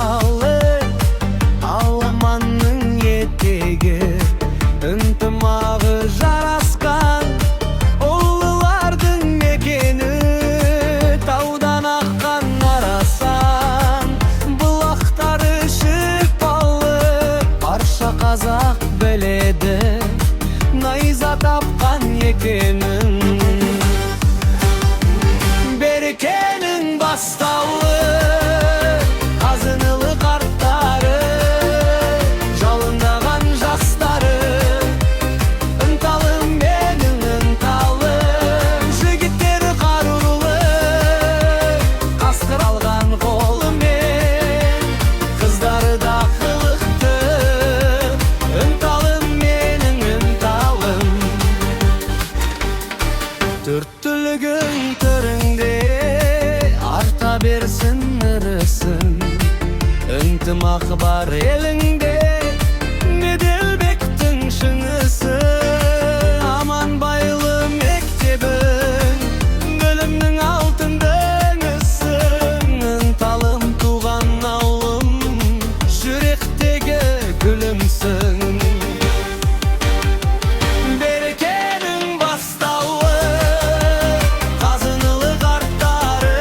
ынталы, Аламанның етегі, ынтымағы жарасқан, ұлылардың мекені, таудан аққан арасан, бұлақтары шипалы, барша қазақ біледі, найза тапқан екенін. Берекенің бастауы, қазынылы қарттары, жалындаған жастары, ынталым менің ынталым, жігіттері қарулы, қасқыр алған қолымен, қыздары да қылықты, ынталым менің ынталым. Төрттілігің түріңде арта берсін ырысын, ынтымақ бар еліңде, Меделбектің шыңысы, аман байлы мектебің, білімнің алтын діңісің, ынталым туған ауылым, жүректегі гүлімсің. Берекенің бастауы, қазынылы қарттары,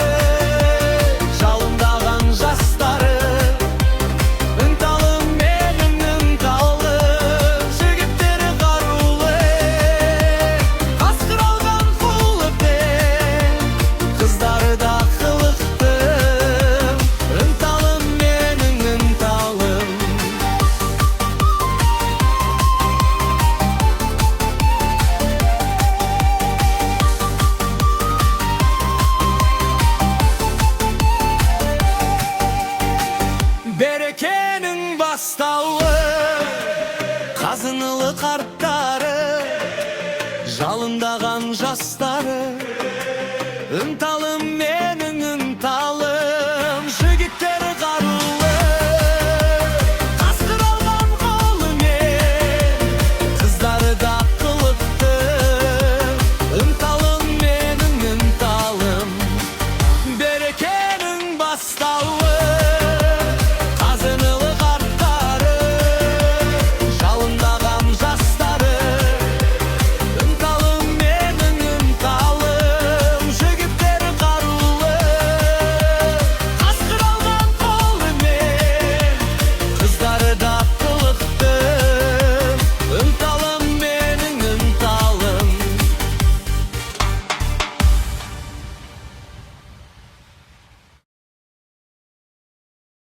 жалындаған жастары, ынталым менің ынталым, жігіттері қарулы, қасқыр алған құлыппен, қыздары да қылықты, ынталым менің ынталым. Берекенің бастауы,